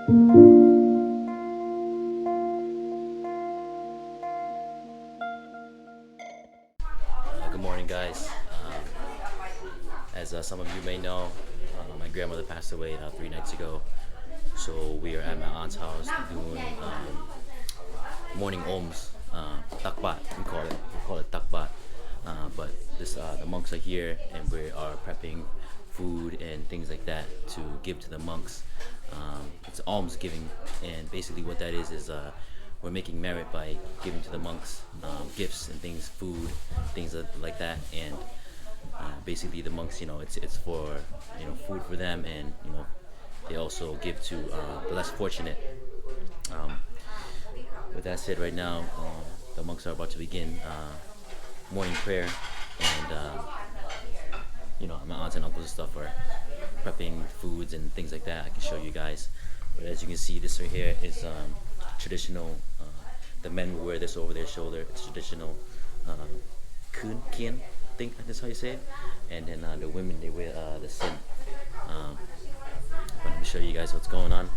Good morning, guys. As some of you may know, my grandmother passed away 3 nights ago. So we are at my aunt's house doing morning oms, takbat. We call it takbat. But the monks are here, and we are prepping food and things like that to give to the monks. It's alms giving, and basically what that is we're making merit by giving to the monks gifts and things, food, things like that, and basically the monks, it's for food for them, and they also give to the less fortunate. Um, with that said, right now the monks are about to begin morning prayer, and my aunts and uncles and stuff are prepping foods and things like that. I can show you guys, but as you can see, this right here is traditional. The men will wear this over their shoulder. It's traditional kun kien, I think that's how you say it. And then the women, they wear the sin. But let me show you guys what's going on.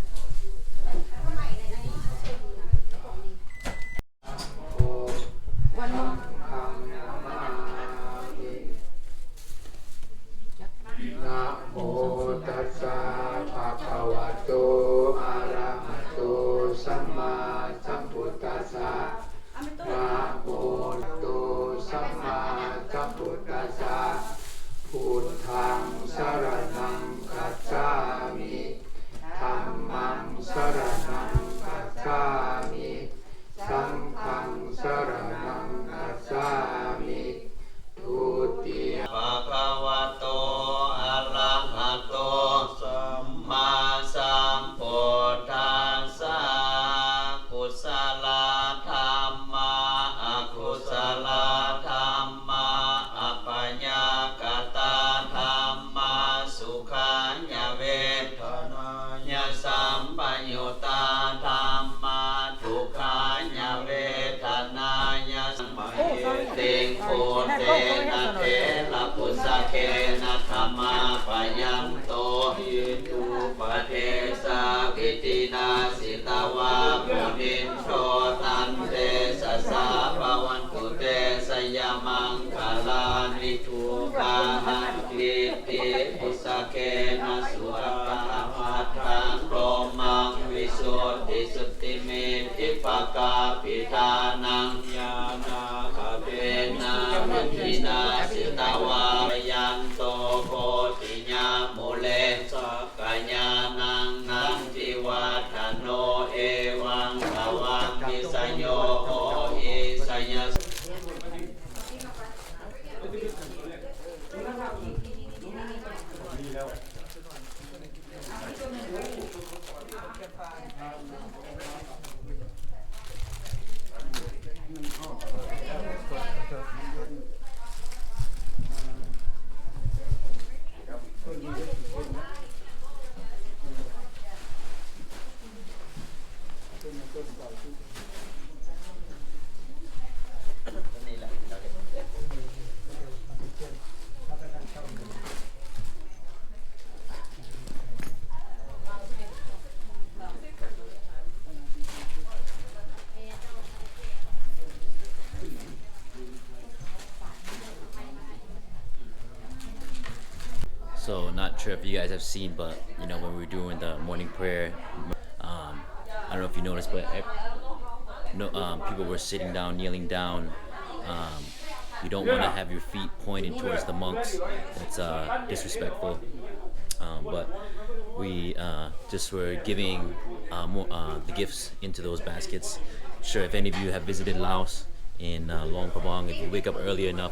So not sure if you guys have seen, but when we were doing the morning prayer, I don't know if you noticed, but no, people were sitting down, kneeling down. Um, you don't want to have your feet pointing towards the monks. That's disrespectful. But we just were giving the gifts into those baskets. Sure, if any of you have visited Laos in Luang Prabang, if you wake up early enough,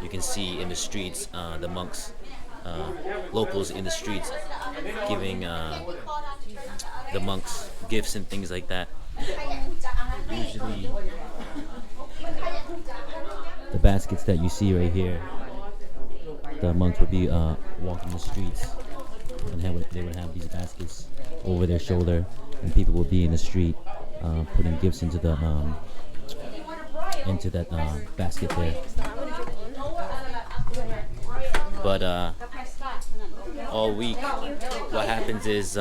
you can see in the streets the monks, locals in the streets, giving the monks gifts and things like that. Usually, the baskets that you see right here, the monks would be walking the streets, and they would have these baskets over their shoulder, and people would be in the street putting gifts into that basket there. But all week, what happens is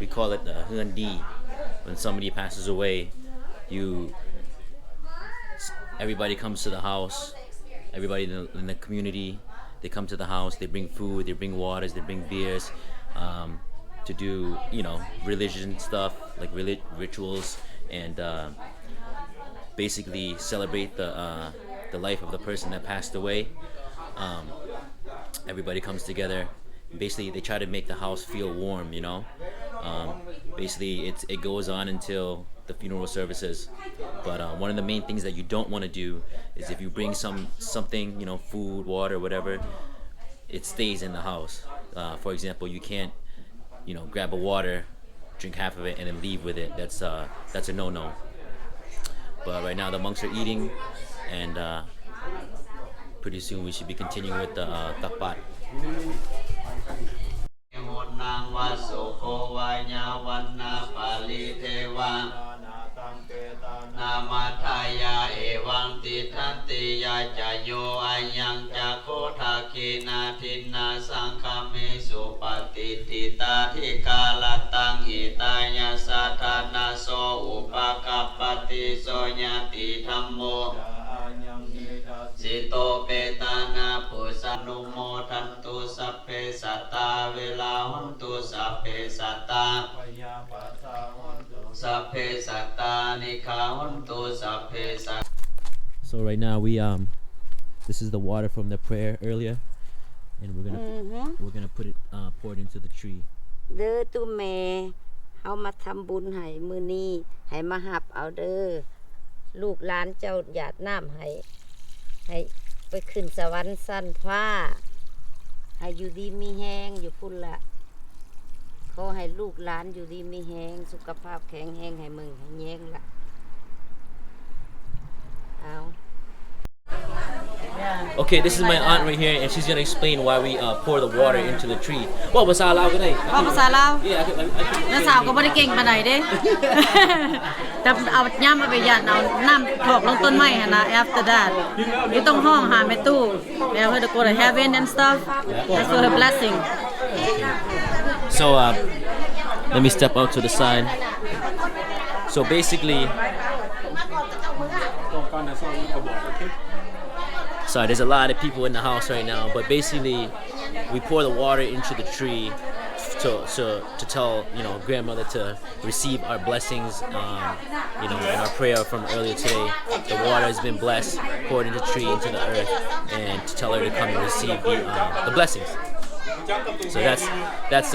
we call it Huan Di. When somebody passes away, you everybody comes to the house. Everybody in the community, they come to the house. They bring food. They bring waters. They bring beers, to do religion stuff like rituals and basically celebrate the life of the person that passed away. Um, Everybody comes together. Basically, they try to make the house feel warm. Basically, it goes on until the funeral services. But one of the main things that you don't want to do is if you bring something, food, water, whatever, it stays in the house. For example, you can't, grab a water, drink half of it, and then leave with it. That's a no-no. But right now the monks are eating, and pretty soon we should be continuing with the takpat. มุนังวัสสุโขวายาวันนาปาลิเทวังนามาทายาเอวังติทันติยาจโยอายังจะโคทาคีนาทินนาสังคเมสุปฏิทิตาทิกาลตังหิตายาสัทธานาโสอุปกัปปติโสญาติธัมโม สิโตเปตานาปุสานุโมทันตุสัพเพสัตตาเวลาหุนตุสัพเพสัตตาสัพเพสัตตานิคาหุนตุสัพเพสัตตา So right now this is the water from the prayer earlier, and we're gonna put it pour it into the tree. เด้อตุ้มแม่เฮามาทำบุญให้มื้อนี้ให้มาหับเอาเด้อลูกหลานเจ้าหยาดน้ำให้ไปขึ้นสวรรค์สั้นฟ้าให้อยู่ดีมีแห้งอยู่พุ่นละขอให้ลูกหลานอยู่ดีมีแห้งสุขภาพแข็งแรงให้มึงให้แย้งละเอา Okay, this is my aunt right here, and she's gonna explain why we pour the water into the tree. Well, ภาษาลาวก็ได้ ภาษาลาว Yeah, I can น้าสาวก็บ่ได้เก่งปานใดเด้ แต่เอาย่ามมาไปยันเอาน้ำถอกลงต้นไม้หั่นน่ะ after that อยู่ต้องห้องหาแม่ตู้แล้วเฮาจะ go to heaven and stuff that's for her blessing So let me step out to the side. So basically, sorry, there's a lot of people in the house right now, but basically we pour the water into the tree to tell grandmother to receive our blessings. In our prayer from earlier today, the water has been blessed, poured into the tree, into the earth, and to tell her to come and receive the blessings. So that's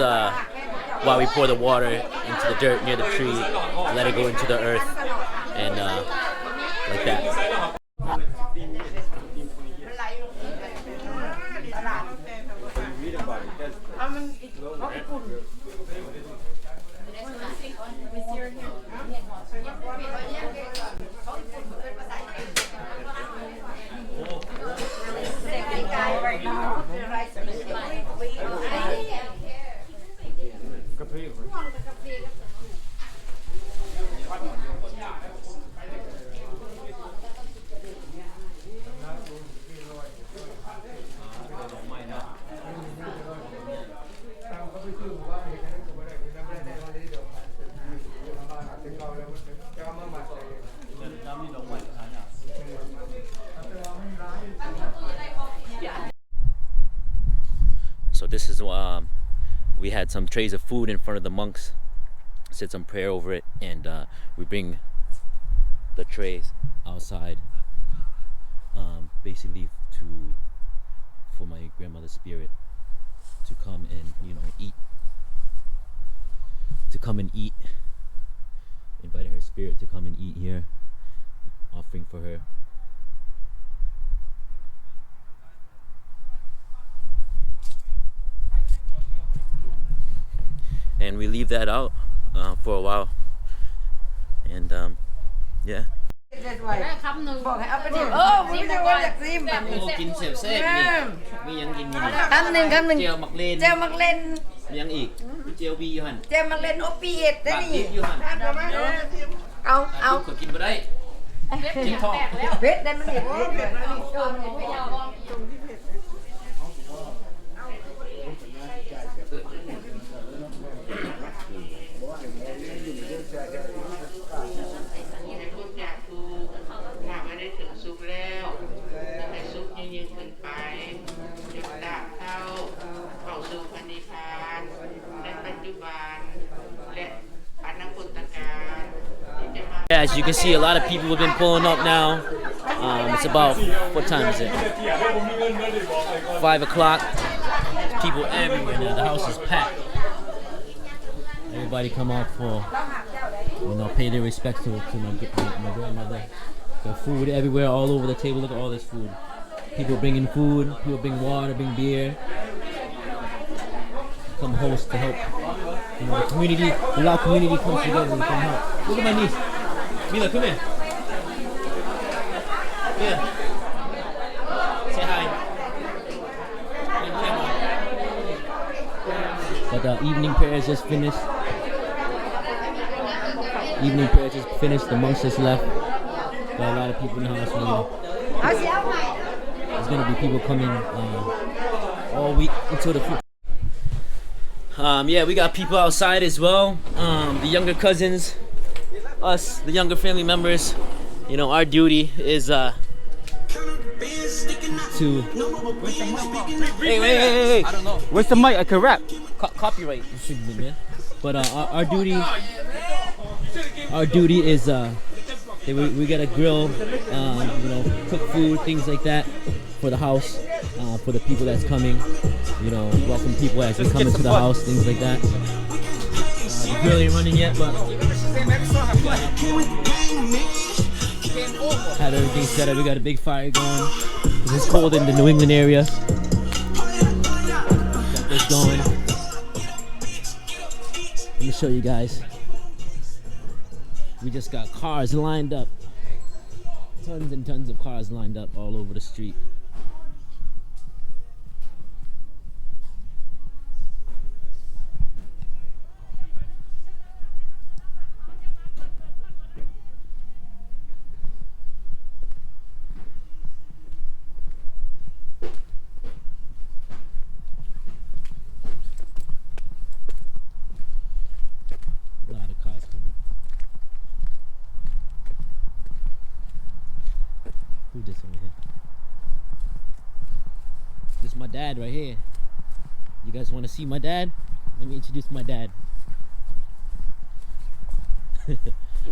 why we pour the water into the dirt near the tree, let it go into the earth, and like that. So this is we had some trays of food in front of the monks, said some prayer over it, and we bring the trays outside, basically for my grandmother's spirit to come and eat, inviting her spirit to come and eat here, offering for her. And we leave that out for a while, and yeah. บอกให้เอาไปดิผมจะว่าอยากซิมแบบนี้ กินเสพเซ่มียังกินอยู่ คำหนึ่ง เจียวมักเลน เจลมักเล่น มียังอีกเจียวบีอยู่หัน เจลมักเล่นโอปีเอ็ดได้ ปาก นี่ ดิบอยู่หัน เอา ขอกินมาได้เจ๊ทอง เพชรได้มันเห็นเพชร เ yeah, as you can see, a lot of people have been pulling up now. It's about, what time is it? 5 o'clock. People everywhere now. The house is packed. Everybody come out for, pay their respects to my grandmother. Got food everywhere, all over the table. Look at all this food. People bringing food. People bring water, bring beer. Come host to help. The community, the Lao community comes together and come help. Look at my niece. Mila, come here. Yeah. Say hi. But the evening prayers just finished. Evening prayers just finished. The monks just left. Got a lot of people in the house now. There's gonna be people coming all week until the food. Yeah, we got people outside as well. The younger cousins, us, the younger family members. Our duty is to. Hey! I don't know. Where's the mic? I can rap. Copyright. Man. But our duty is we gotta grill, cook food, things like that for the house, for the people that's coming. Welcome people as they come into the house, things like that. The grill ain't running yet, but had everything set up. We got a big fire going. It's cold in the New England area. Got this going. Let me show you guys. We just got cars lined up. Tons and tons of cars lined up all over the street. A lot of cars coming. Who this over here? This is my dad right here. You guys want to see my dad? Let me introduce my dad.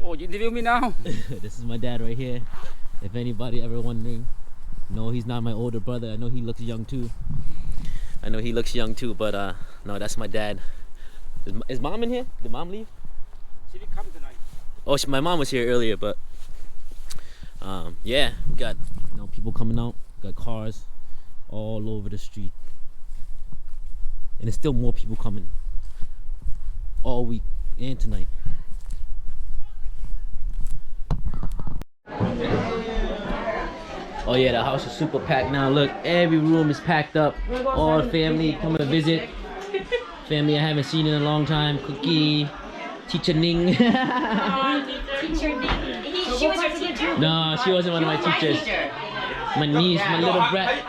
Oh, you interview me now? This is my dad right here. If anybody ever wondering, no, he's not my older brother. I know he looks young too. But no, that's my dad. Is mom in here? Did mom leave? She didn't come tonight. Oh, my mom was here earlier, but yeah, we got people coming out. Got cars all over the street, and there's still more people coming all week and tonight. Oh yeah, the house is super packed now. Look, every room is packed up. All family come and visit. Family I haven't seen in a long time. Cookie, Teacher Ning. Teacher Ning. She was your teacher? No, she wasn't one of my teachers. My niece, my little brat.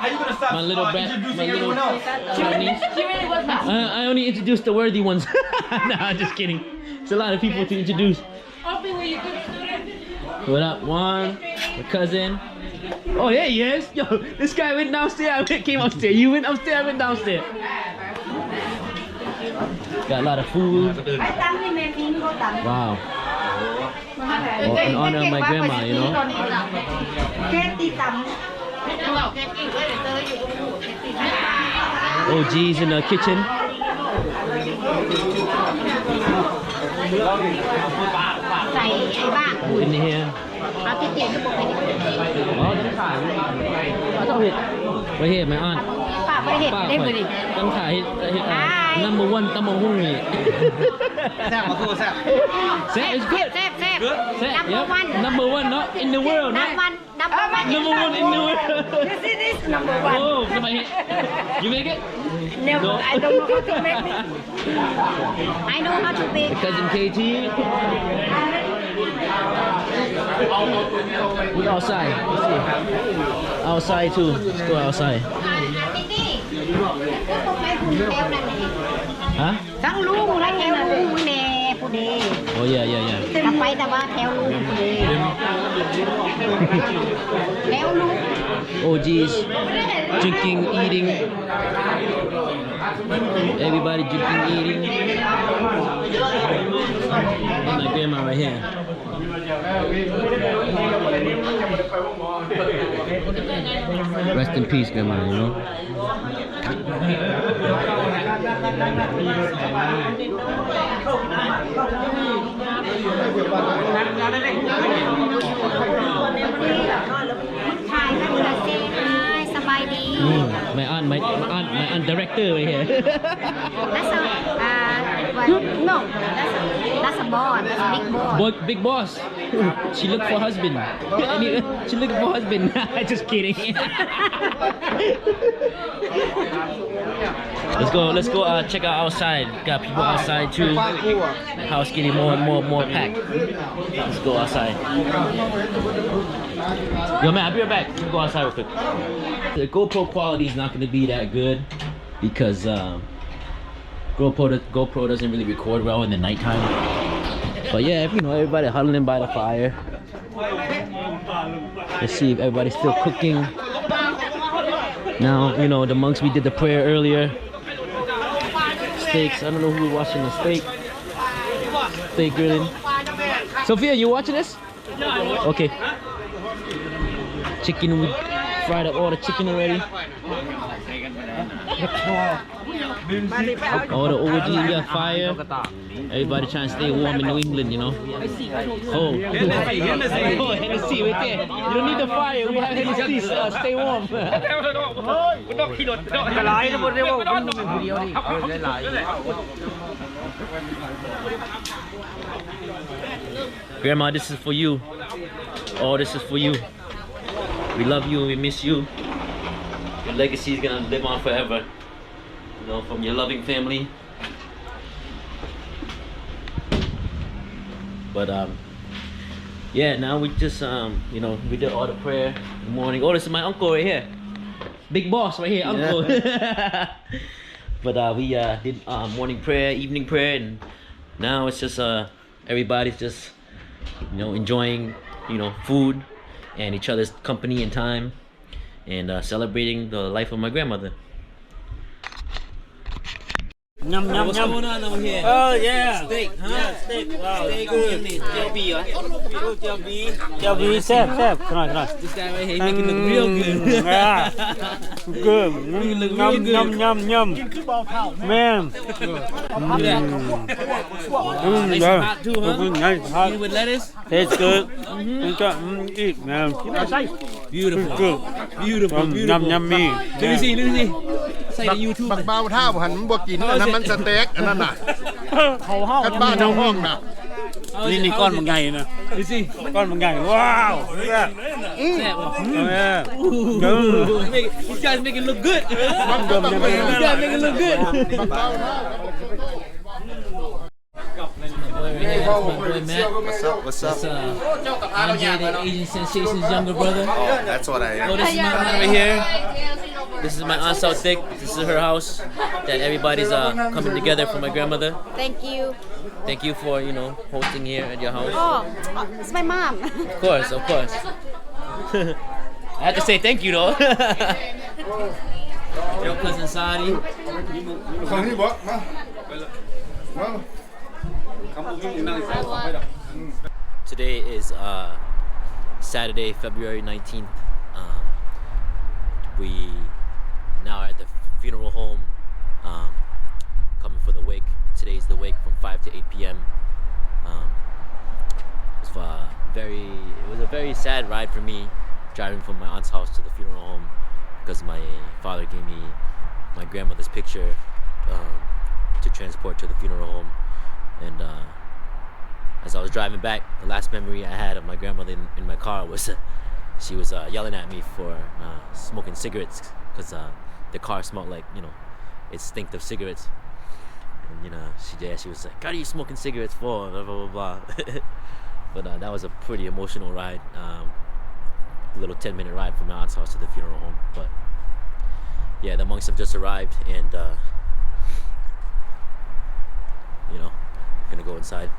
My little niece. She really was not. I only introduced the worthy ones. No, I'm just kidding. It's a lot of people to introduce. What up, Juan? My cousin. Oh, yeah, he is. Yo, this guy went downstairs. I came upstairs. You went upstairs. I went downstairs. Got a lot of food. Wow. Oh, in honor of my grandma, OG's in the kitchen. Oh, in here. Right here, my aunt. Number one, it's good. Number one, not in the world, not number one in the world. This is number one. Oh, you make it? No, I don't know how to make it. I know how to make. Cousin KT. We outside. Let's see. Outside too. Let's go outside. Huh? Oh yeah. Oh geez. Drinking, eating. Everybody drinking, eating. And my grandma right here. Rest in peace, grandma, you know? My aunt director right here. That's a boss. That's a big boss. Big boss. She looked for husband. She looking for husband. Just kidding. Let's go check out outside. Got people outside too. House getting more and more packed. Let's go outside. Yo man, I'll be right back. Let's go outside real quick. The GoPro quality is not going to be that good because GoPro doesn't really record well in the nighttime. But yeah, you know, everybody huddling by the fire. Let's see if everybody's still cooking. Now, you know, the monks, we did the prayer earlier. Steaks, I don't know who's watching the steak. Steak grilling. Sophia, you watching this? Okay. Chicken, we fried up all the chicken already. All the OG, we got fire. Everybody trying to stay warm in New England, you know. Oh, Hennessy right there. You don't need the fire, we have Hennessy, stay warm. Grandma, this is for you. Oh, this is for you. We love you, we miss you. Your legacy is gonna live on forever. You know, from your loving family. But yeah, now we just you know, we did all the prayer in the morning. Oh, this is my uncle right here. Big boss right here, uncle. Yeah. But we did morning prayer, evening prayer, and now it's just everybody's just, you know, enjoying, you know, food and each other's company and time, and celebrating the life of my grandmother. Nhâm nhâm What's nhâm. going on over here? Oh yeah. Steak, huh? Yeah, steak. Wow. Steak Good. only. Still be, Chào bí xếp. Come on. This guy right here making look real good. Yeah. Good. Look real good. Nhâm. Man. Nice and hot too, huh? Nice hot. Eat with lettuce. Tastes good. Eat, man. Beautiful. Good. Beautiful. Nhâm me. Let me see. Say to YouTube. บักเบาท่าบ่หันมันบ่กินอันนั้นมันสเต็กอันนั้นน่ะกันบ้านเฮาห้องน่ะ นี่ก้อนมันใหญ่นะ You see? ก้อนมันใหญ่ว้าว These guys make it look good. มันก็ต้องเป็น These guys make it look good. บักเบาท่า My boy Matt. What's That's Andre, the Asian Sensation's younger brother. That's what I am. Oh, this is my aunt over here. This is my aunt South Thick. This is her house that everybody's coming together for my grandmother. Thank you. Thank you for, you know, hosting here at your house. Oh, it's my mom. Of course. I have to say thank you though. Your cousin Sadi. ฟังนี่บ่มามา Today is Saturday, February 19th. We now are at the funeral home, coming for the wake. Today's the wake from 5 to 8 p.m. It was a very sad ride for me, driving from my aunt's house to the funeral home, because my father gave me my grandmother's picture to transport to the funeral home. And as I was driving back, the last memory I had of my grandmother in my car was she was yelling at me for smoking cigarettes, because the car smelled like, you know, it stank of cigarettes. And, you know, she was like, "What are you smoking cigarettes for?" Blah blah blah blah. But that was a pretty emotional ride. A little 10-minute ride from my aunt's house to the funeral home. But yeah, the monks have just arrived, and you know, gonna go inside.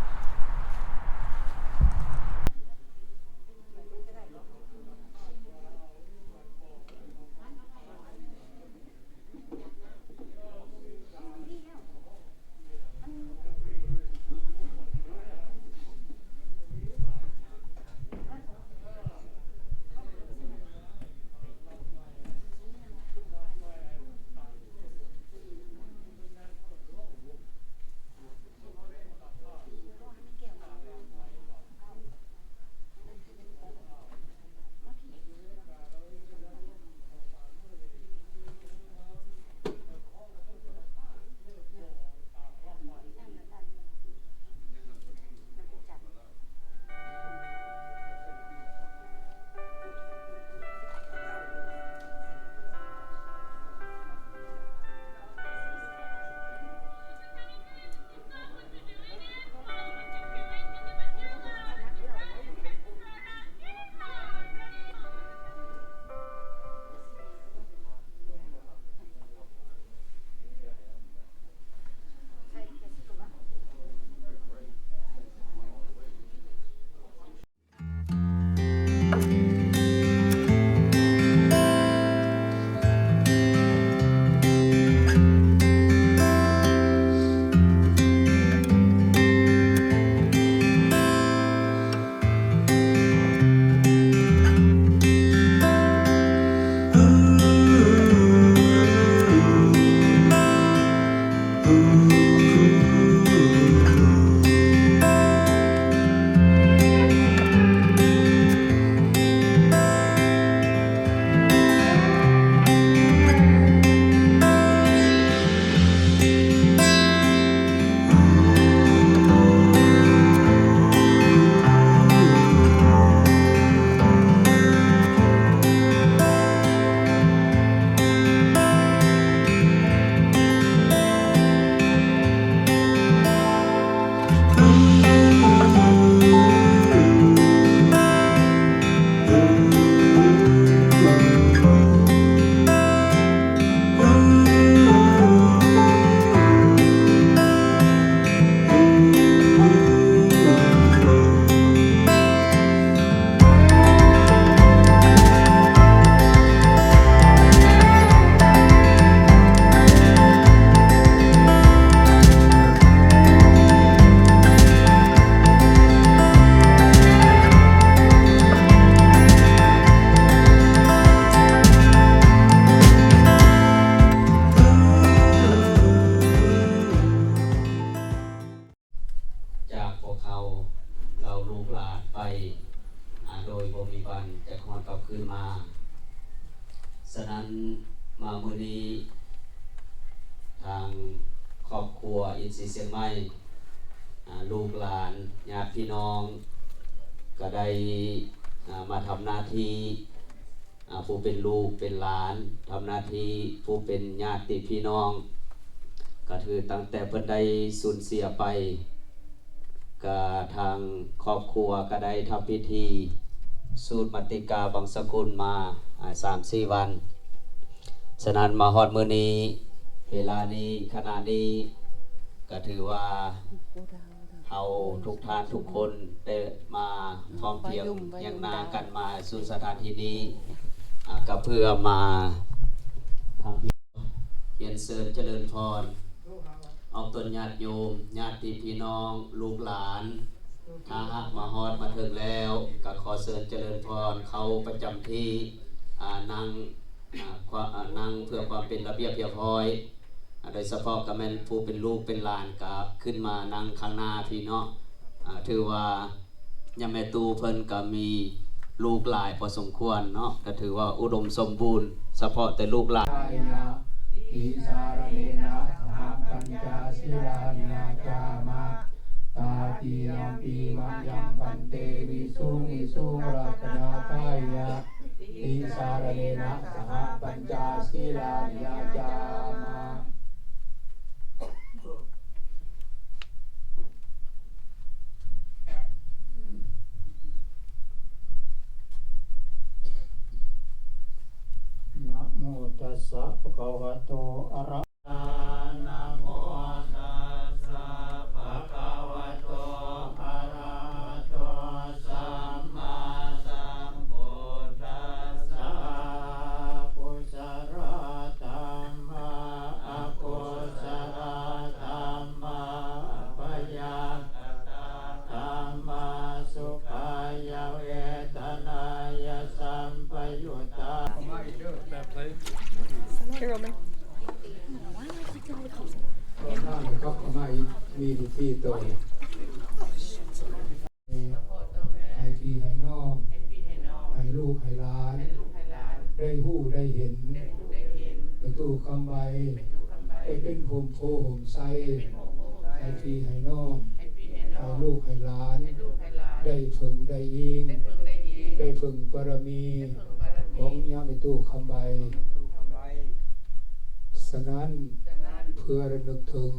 เขาเราลูกหลานไปโดยบ่มีวันจะคอนกลับคืนมาฉะนั้นมามื้อนี้ทางครอบครัวอินทรีย์เชียงใหม่ลูกหลานญาติพี่น้องก็ได้มาทำหน้าที่ผู้เป็นลูกเป็นหลานทำหน้าที่ผู้เป็นญาติพี่น้องก็คือตั้งแต่เพิ่นได้สูญเสียไปก็ทางครอบครัวก็ได้ทำพิธีสูตรมติกาบังสกุลมา3-4 วันฉะนั้นมาฮอดมื้อนี้เวลานี้ขณะนี้ก็ถือว่าเอาทุกท่านทุกคนได้มาพร้อมเพรียงยังนากันมาสู่สถานที่นี้ก็เพื่อมาทำพิธีเรียนเชิญเจริญพรเอาตนญาติโยมญาติพี่น้องลูกหลานถ้าหากมาฮอดมาถึงแล้วก็ขอเชิญเจริญพรเขาประจำที่นั่งเพื่อความเป็นระเบียบเรียบร้อยโดยเฉพาะก็แม่นผู้เป็นลูกเป็นหลานก็ขึ้นมานั่งข้างหน้าพี่เนาะถือว่ายามแม่ตูเพิ่นก็มีลูกหลายพอสมควรเนาะก็ถือว่าอุดมสมบูรณ์เฉพาะแต่ลูกหลานอิสารเนนะหาปัญจศีลานาจามะตาติยัมปีมังยังปันเตวิสุงรัตนาทายะอิสารเนนะหาปัญจศีลานาจามะนะโมตัสสะภะคะวะโตอะระนะโมตัสสะภะคะวะโตอะระหะโตสัมมาสัมพุทธัสสะกุศลธัมมาอะกุศลธัมมาพยากตาธัมมาสุขายเวทนายสัมปยุตตาก็มามีพิธีตัวให้พี่ให้น้องให้ลูกให้หลานได้หู้ได้เห็นไปตู้คำใบไปเป็นผมโพผมไซให้พี่ให้น้องให้ลูกให้หลานได้ฝึกได้ยิงได้ฝึกบารมีของยามไปตู้คำใบฉะนั้นเพื่อระลึกถึง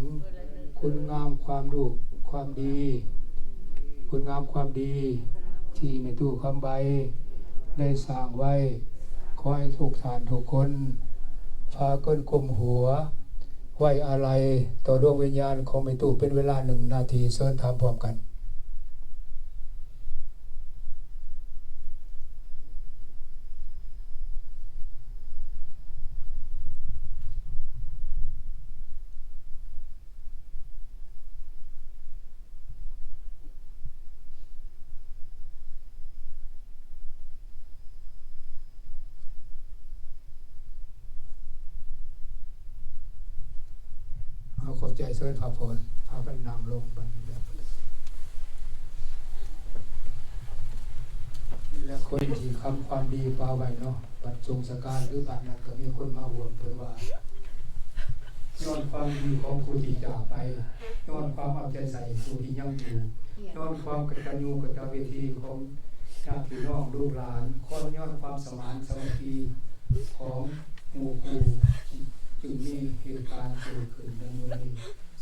คุณงามความดีความดีคุณงามความดีที่แม่ตู้คำใบได้สร้างไว้ขอให้ทุกท่านทุกคนพากันก้มหัวไว้อาลัยต่อดวงวิญญาณของแม่ตู้เป็นเวลา1 นาทีเชิญทำพร้อมกันขอบใจเชิญพระพรพากันนำลงไปและคนที่ทำความดีปาไว้เนาะบัดทรงสการหรือบัดนั้นก็มีคนมาห่วงเพิ่นว่าย้อนความดีของผู้ที่จากไปย้อนความเอาใจใส่ผู้ที่ยังอยู่ย้อนความกตัญญูกตเวทีของญาติพี่น้องลูกหลานคนย้อนความสมานสามัคคีของหมู่ครูจึงมีเหตุการณ์เกิดขึ้นในวันนี้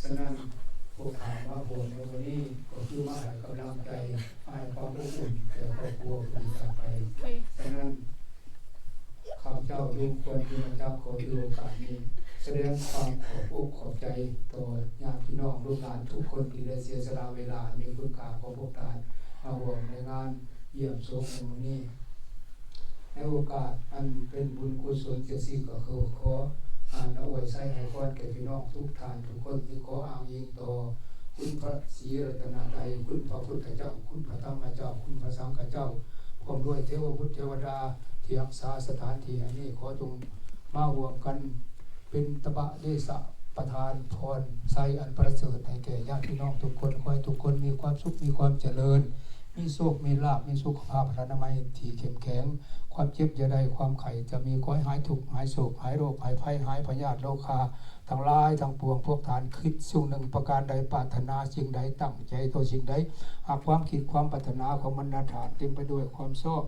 ฉะนั้นพวกถามว่าผลในวันนี้ก็คือมาให้กำลังใจให้ความอบอุ่นแก่ครอบครัวผู้จากไปฉะนั้นข้าพเจ้าทุกคนที่มาจากขอถือโอกาสนี้แสดงความขอบอกขอบใจต่อญาติพี่น้องลูกหลานทุกคนที่ได้เสียสละเวลามีคุณค่าของพวกท่านมาร่วมในงานเยี่ยมชมในวันนี้ในโอกาสอันเป็นบุญกุศลเจสิก็คือขอเอาไว้ใช้ให้พรแก่พี่น้องทุกท่านทุกคนที่ขออ้างอิงต่อคุณพระศรีรัตนตรัยคุณพระพุทธเจ้าคุณพระธรรมเจ้าคุณพระสังฆเจ้าพร้อมด้วยเทวบุตรเทวดาที่รักษาสถานที่อันนี้ขอจงมารวมกันเป็นตบะเดชะ ประทานพรใส่อันประเสริฐให้แก่ญาติพี่น้องทุกคนขอให้ทุกคนมีความสุขมีความเจริญมีโชคมีลาภมีสุขภาพพระนามัยที่เข้มแข็งความเจ็บอย่าได้ความไข้จะมีขอให้หายทุกข์หายโศกหายโรคหายภัยหายพยาธิโรคาทั้งหลายทั้งปวงพวกทานคิดสิ่งหนึ่งประการใดปรารถนาสิ่งใดตั้งใจตัวสิ่งใดหากความคิดความปรารถนาของบรรดาฐานเต็มไปด้วยความชอบ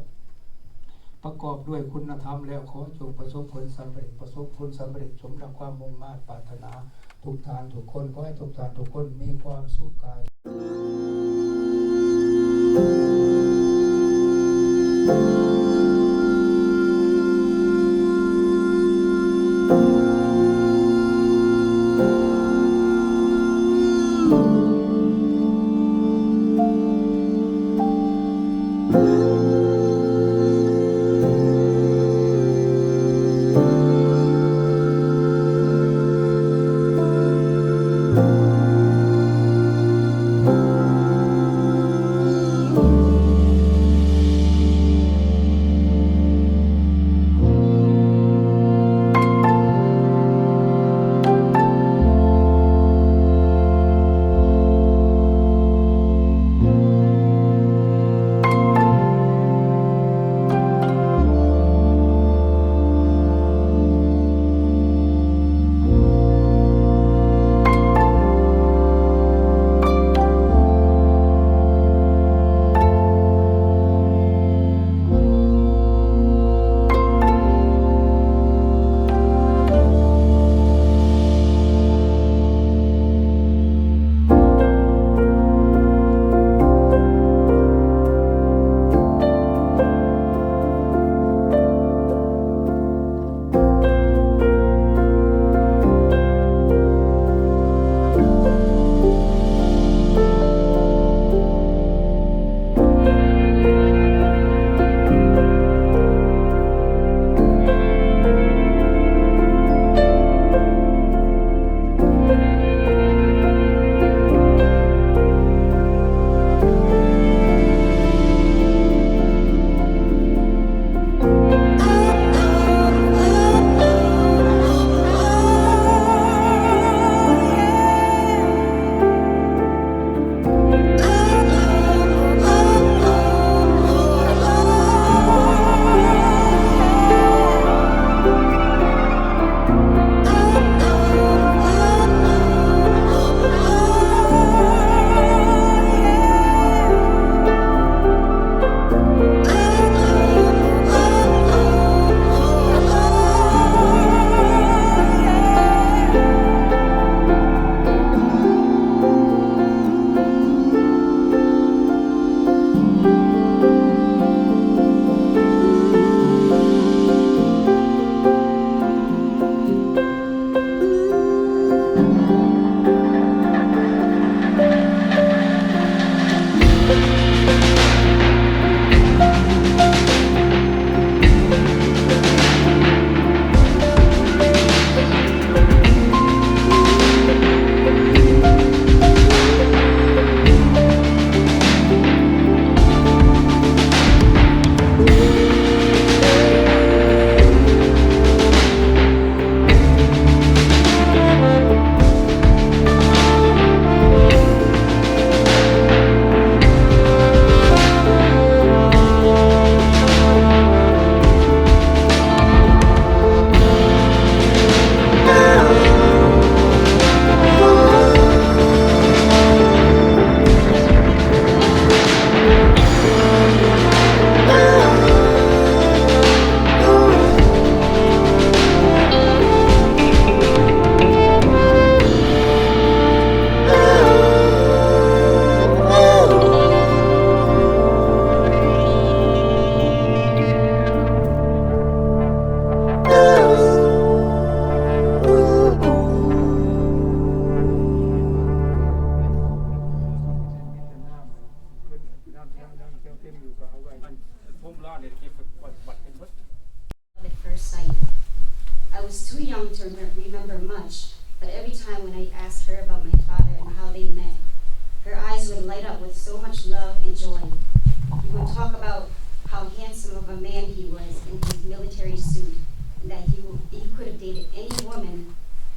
ประกอบด้วยคุณธรรมแล้วขอจงประสบผลสำเร็จประสบผลสำเร็จสมดังความมุ่งมา่ปรารถนาทุกทานทุกคนขอให้ทุกทานทุกคนมีความสุขกาย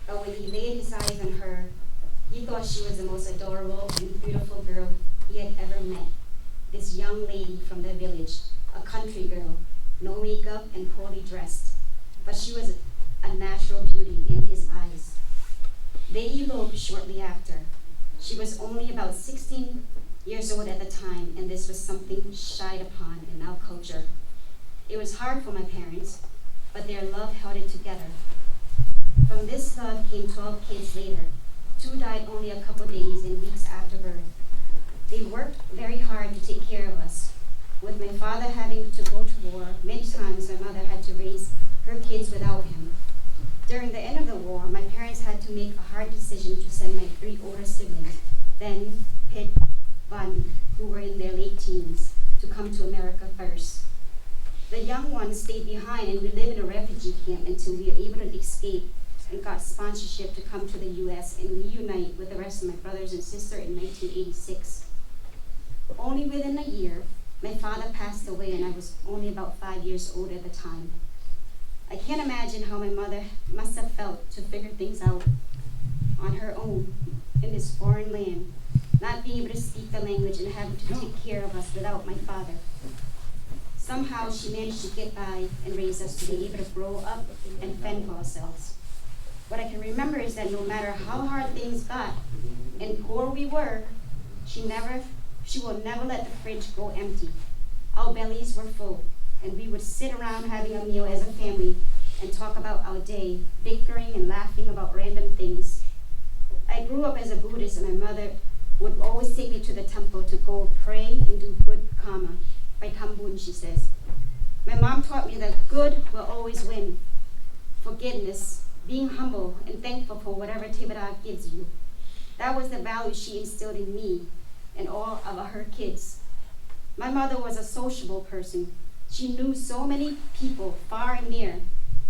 but when he laid his eyes on her, he thought she was the most adorable and beautiful girl he had ever met. This young lady from the village, a country girl, no makeup and poorly dressed, but she was a natural beauty in his eyes. They eloped shortly after. She was only about 16 years old at the time, and this was something shied upon in our culture. It was hard for my parents, but their love held it together. From this love came 12 kids later. 2 died only a couple days and weeks after birth. They worked very hard to take care of us. With my father having to go to war, many times my mother had to raise her kids without him. During the end of the war, my parents had to make a hard decision to send my 3 older siblings, Ben, Pitt, Bun, who were in their late teens, to come to America first. The young ones stayed behind, and we lived in a refugee camp until we were able to escape and got sponsorship to come to the U.S. and reunite with the rest of my brothers and sister in 1986. Only within a year, my father passed away, and I was only about 5 years old at the time. I can't imagine how my mother must have felt to figure things out on her own in this foreign land, not being able to speak the language and having to take care of us without my father. Somehow she managed to get by and raise us to be able to grow up and fend for ourselves. What I can remember is that no matter how hard things got and poor we were, she will never let the fridge go empty. Our bellies were full, and we would sit around having a meal as a family and talk about our day, bickering and laughing about random things. I grew up as a Buddhist, and my mother would always take me to the temple to go pray and do good karma. By Tambun, she says. My mom taught me that good will always win. Forgiveness, being humble and thankful for whatever Tivara gives you. That was the value she instilled in me and all of her kids. My mother was a sociable person. She knew so many people far and near,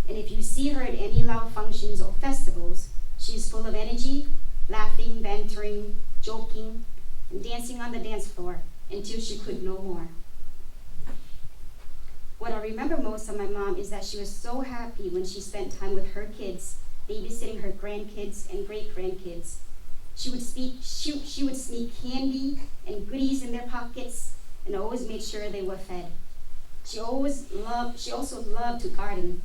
and if you see her at any Lao functions or festivals, she is full of energy, laughing, bantering, joking, and dancing on the dance floor until she could no more. What I remember most of my mom is that she was so happy when she spent time with her kids, babysitting her grandkids and great-grandkids. She would sneak candy and goodies in their pockets and always made sure they were fed. She also loved to garden.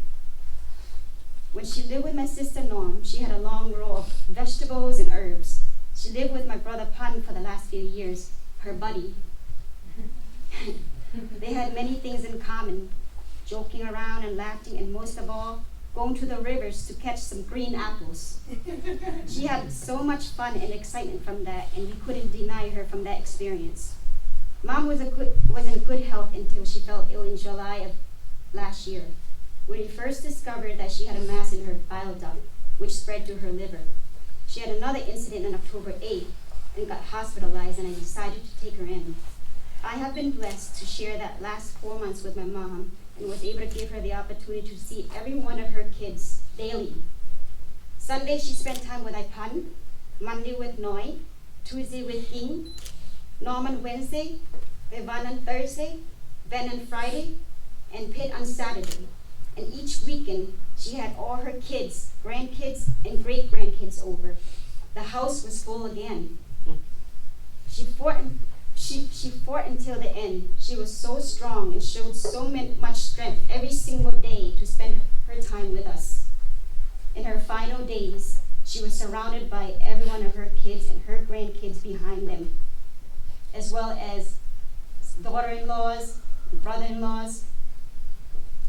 When she lived with my sister Norm, she had a long row of vegetables and herbs. She lived with my brother Pan for the last few years, her buddy. They had many things in common, joking around and laughing, and most of all, going to the rivers to catch some green apples. She had so much fun and excitement from that, and we couldn't deny her from that experience. Mom was in good health until she fell ill in July of last year, when we first discovered that she had a mass in her bile duct, which spread to her liver. She had another incident on October 8th and got hospitalized, and I decided to take her in. I have been blessed to share that last 4 months with my mom and was able to give her the opportunity to see every one of her kids daily. Sunday, she spent time with Ipan, Monday with Noi, Tuesday with King, Norm on Wednesday, Evan on Thursday, Ben on Friday, and Pitt on Saturday. And each weekend, she had all her kids, grandkids, and great-grandkids over. The house was full again. She fought until the end. She was so strong and showed so much strength every single day to spend her time with us. In her final days, she was surrounded by every one of her kids and her grandkids behind them, as well as daughter-in-laws, brother-in-laws.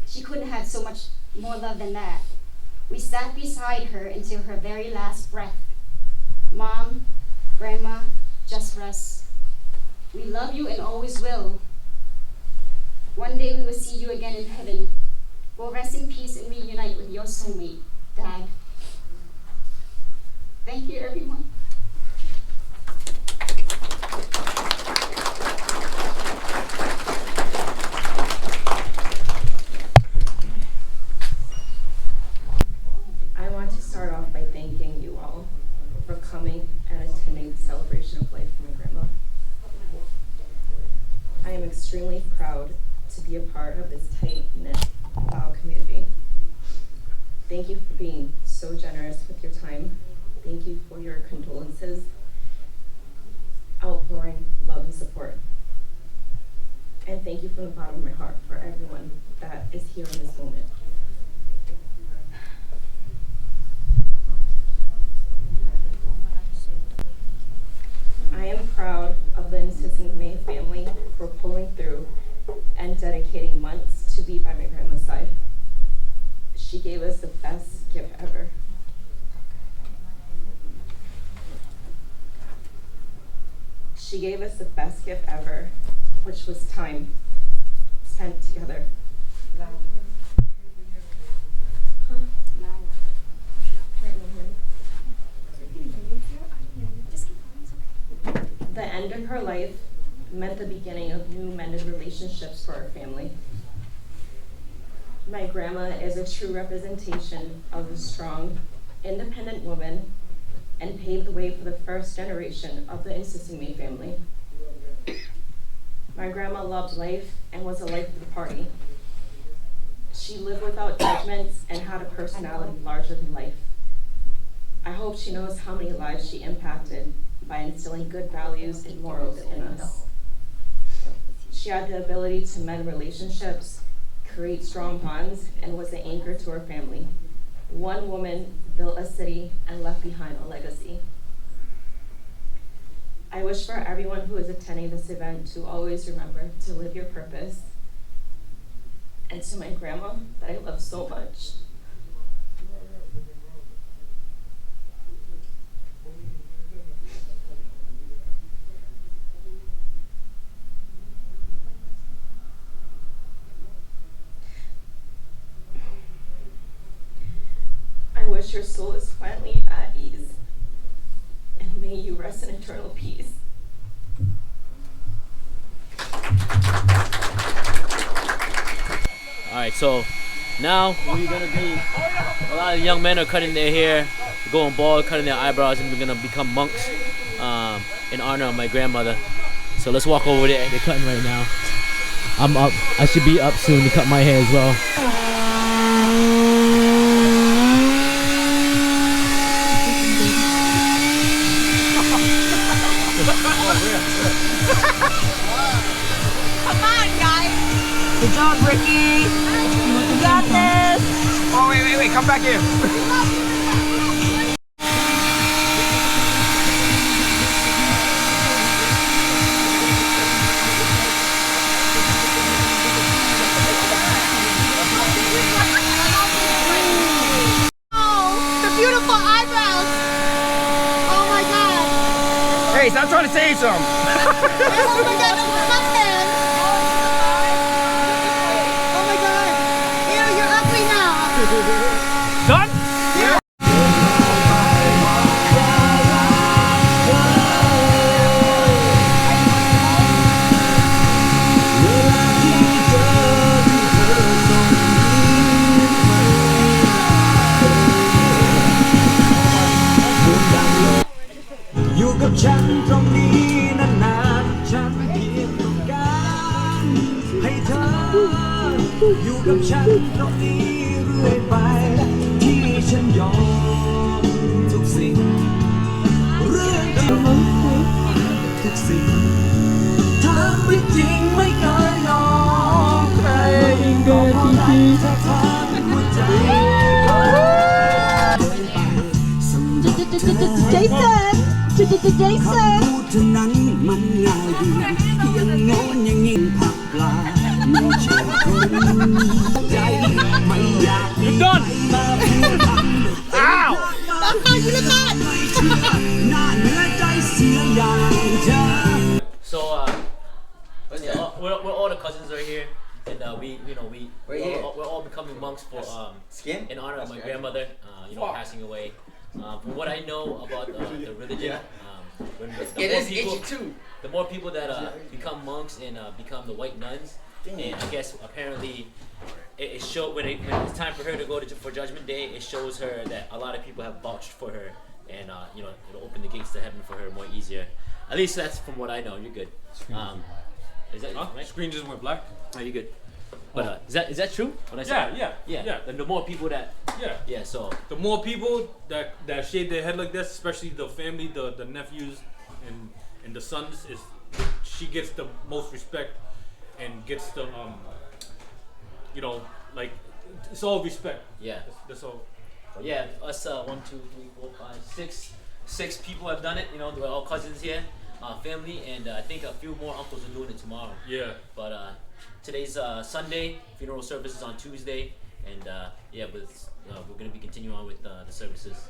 She couldn't have so much more love than that. We sat beside her until her very last breath. Mom, Grandma, just Russ. We love you and always will. One day we will see you again in heaven. Go rest in peace and reunite with your soulmate, Dad. Thank you, everyone. I want to start off by thanking you all for coming and attending the celebration of life for my grandma. I am extremely proud to be a part of this tight-knit Lao community. Thank you for being so generous with your time. Thank you for your condolences, outpouring love and support. And thank you from the bottom of my heart for everyone that is here in this moment. I am proud of the Insisting May family for pulling through and dedicating months to be by my grandma's side. She gave us the best gift ever. She gave us the best gift ever, which was time spent together. The end of her life meant the beginning of new mended relationships for our family. My grandma is a true representation of a strong, independent woman and paved the way for the first generation of the Insisting May family. My grandma loved life and was a life of the party. She lived without judgments and had a personality larger than life. I hope she knows how many lives she impacted by instilling good values and morals in us. She had the ability to mend relationships, create strong bonds, and was an anchor to her family. One woman built a city and left behind a legacy. I wish for everyone who is attending this event to always remember to live your purpose. And to my grandma that I love so much, I wish your soul is finally at ease, and may you rest in eternal peace. Alright, so now we're gonna be, a lot of young men are cutting their hair, going bald, cutting their eyebrows, and we're gonna become monks in honor of my grandmother. So let's walk over there. They're cutting right now. I'm up. I should be up soon to cut my hair as well. Come on, guys. Good job, Ricky. You got this. Oh, wait, come back here. The beautiful eyebrows. Oh my God. Hey, stop trying to say something. Oh my God, no, come then. Oh my God. Ew, you're ugly now. Done? Yeah.อยู่กับฉันตรงนี้นานๆฉันเพียงต้องการให้เธออยู่กับฉันตรงนี้เรื่อยไปที่ฉันยอมทุกสิ่งเรื่องเดิมทุกสิ่งทำไม่จริงไม่เคยยอมใครก็เพราะรักเธอทั้งหัวใจJason. คำพูดเท่านั้นมันง่ายดียังโง่ยังงิ่งผักปลาไม่เชื่อคนใจไม่อยากให้ใครมาพูดทำอ้าวไม่เชื่อหน้าเนื้อใจเสียอย่างเธอ So we're all the cousins right here, and we're all becoming monks for in honor of my grandmother, passing away. From what I know about the religion, the more people that become monks and become the white nuns, and I guess apparently it showed when it's time for her to go for Judgment Day, it shows her that a lot of people have vouched for her, and it'll open the gates to heaven for her more easier. At least that's from what I know. You're good. Is that right? Screen just went black. Oh, you're good. But is that true? What I said? Yeah. And the more people that so the more people that shave their head like this, especially the family, the nephews and the sons, is she gets the most respect and gets the like it's all respect. That's all. But yeah, us 1, 2, 3, 4, 5, 6 people have done it. You know, we're all cousins here, family, and I think a few more uncles are doing it tomorrow. Yeah. But today's Sunday, funeral service is on Tuesday, and but we're gonna be continuing on with the services.